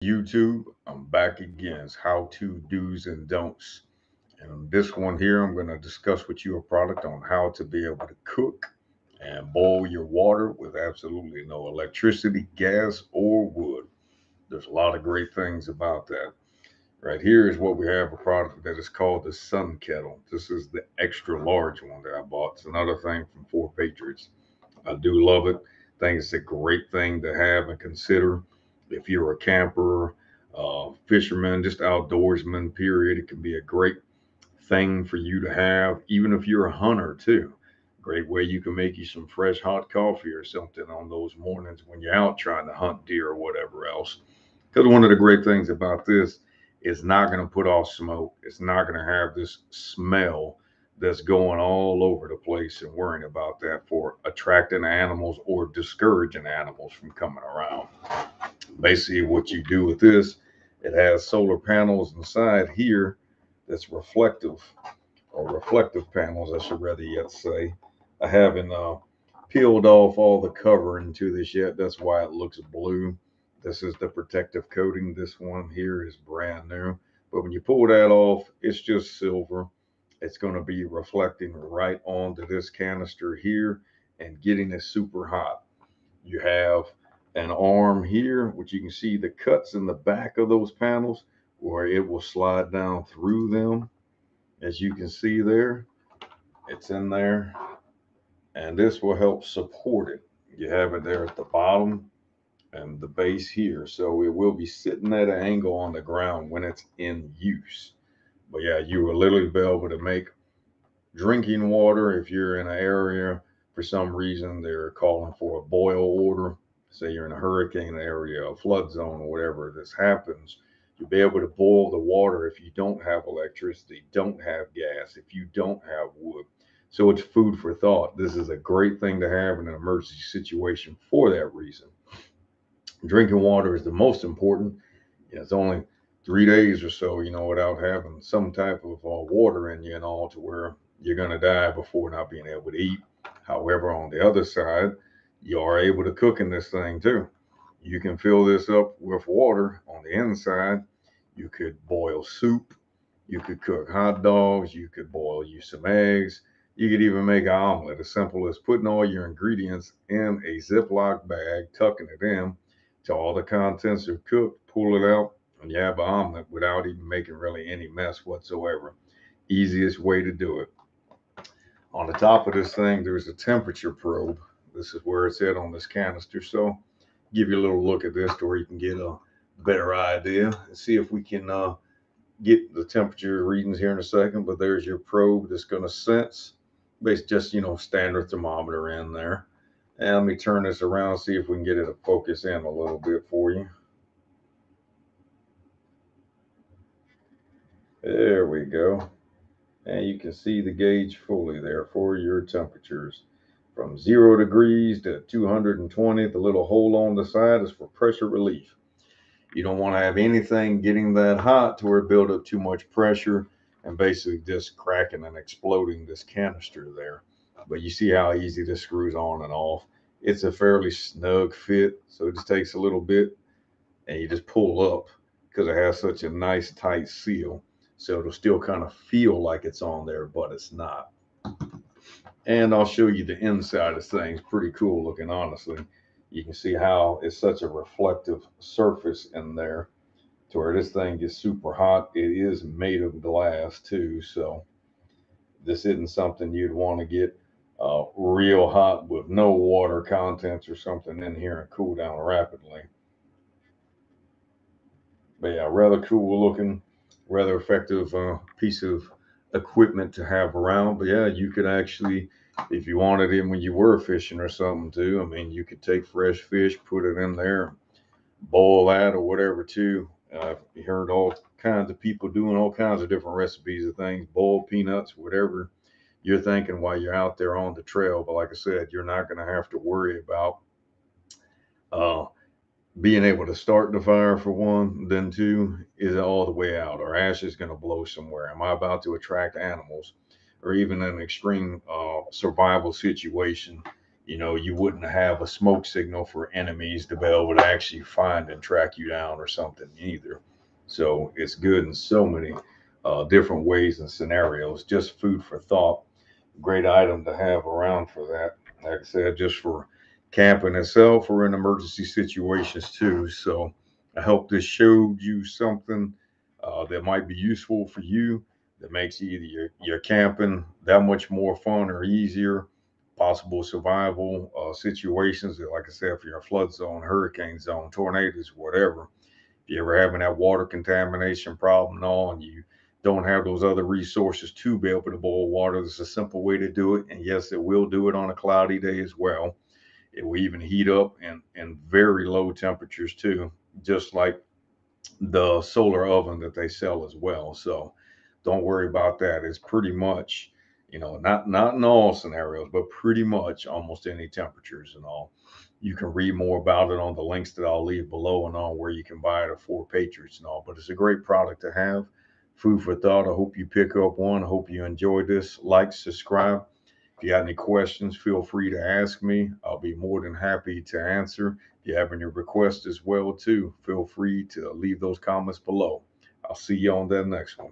YouTube, I'm back again. It's how to do's and don'ts. And on this one here, I'm going to discuss with you a product on how to be able to cook and boil your water with absolutely no electricity, gas, or wood. There's a lot of great things about that. Right here is what we have, a product that is called the Sun Kettle. This is the extra large one that I bought. It's another thing from Four Patriots. I do love it. I think it's a great thing to have and consider if you're a camper, fisherman, just outdoorsman, period. It can be a great thing for you to have, even if you're a hunter, too. Great way you can make you some fresh hot coffee or something on those mornings when you're out trying to hunt deer or whatever else. Because one of the great things about this is not going to put off smoke. It's not going to have this smell that's going all over the place and worrying about that for attracting animals or discouraging animals from coming around. Basically, what you do with this, it has solar panels inside here that's reflective, or reflective panels, I should rather yet say. I haven't peeled off all the covering to this yet. That's why it looks blue. This is the protective coating. This one here is brand new. But when you pull that off, it's just silver. It's going to be reflecting right onto this canister here and getting it super hot. You have an arm here, which you can see the cuts in the back of those panels where it will slide down through them. As you can see there, it's in there, and this will help support it. You have it there at the bottom and the base here, so it will be sitting at an angle on the ground when it's in use. But yeah, you will literally be able to make drinking water if you're in an area for some reason they're calling for a boil order. Say you're in a hurricane area, a flood zone, or whatever this happens, you'll be able to boil the water if you don't have electricity, don't have gas, if you don't have wood. So it's food for thought. This is a great thing to have in an emergency situation for that reason. Drinking water is the most important. It's only 3 days or so, without having some type of water in you and all to where you're going to die before not being able to eat. However, on the other side, you are able to cook in this thing too. You can fill this up with water on the inside. You could boil soup. You could cook hot dogs. You could boil you some eggs. You could even make an omelet. As simple as putting all your ingredients in a Ziploc bag, tucking it in till all the contents are cooked, pull it out, and you have an omelet without even making really any mess whatsoever. Easiest way to do it. On the top of this thing, there's a temperature probe. This is where it's at on this canister. So give you a little look at this to where you can get a better idea and see if we can get the temperature readings here in a second. But there's your probe that's going to sense. Basically, just standard thermometer in there. And let me turn this around, see if we can get it to focus in a little bit for you. There we go. And you can see the gauge fully there for your temperatures. From 0 degrees to 220, the little hole on the side is for pressure relief. You don't want to have anything getting that hot to where it build up too much pressure and basically just cracking and exploding this canister there. But you see how easy this screws on and off. It's a fairly snug fit, so it just takes a little bit and you just pull up because it has such a nice tight seal. So it'll still kind of feel like it's on there, but it's not. And I'll show you the inside of things. Pretty cool looking, honestly. You can see how it's such a reflective surface in there to where this thing gets super hot. It is made of glass too, so this isn't something you'd want to get real hot with no water contents or something in here and cool down rapidly. But yeah, rather cool looking, rather effective piece of equipment to have around. But yeah, you could actually, if you wanted it when you were fishing or something too, I mean, you could take fresh fish, put it in there, boil that or whatever too. You heard all kinds of people doing all kinds of different recipes of things, boiled peanuts, whatever you're thinking while you're out there on the trail. But like I said, you're not going to have to worry about uh, being able to start the fire for one, then two, is it all the way out? Or ash is going to blow somewhere? Am I about to attract animals? Or even an extreme survival situation? you wouldn't have a smoke signal for enemies to be able to actually find and track you down or something either. So it's good in so many different ways and scenarios. Just food for thought. Great item to have around for that. Like I said, just for camping itself or in emergency situations too. So I hope this showed you something that might be useful for you, that makes either your camping that much more fun or easier, possible survival situations, like I said, for your flood zone, hurricane zone, tornadoes, whatever. If you're ever having that water contamination problem and all, and you don't have those other resources to be able to boil water, there's a simple way to do it. And yes, it will do it on a cloudy day as well. It will even heat up in very low temperatures too, just like the solar oven that they sell as well. So don't worry about that. It's pretty much, not in all scenarios, but pretty much almost any temperatures and all. You can read more about it on the links that I'll leave below and all where you can buy it for Patriots and all. But it's a great product to have. Food for thought. I hope you pick up one. I hope you enjoyed this. Like, subscribe. If you got any questions, feel free to ask me. I'll be more than happy to answer. If you have any requests as well too, feel free to leave those comments below. I'll see you on that next one.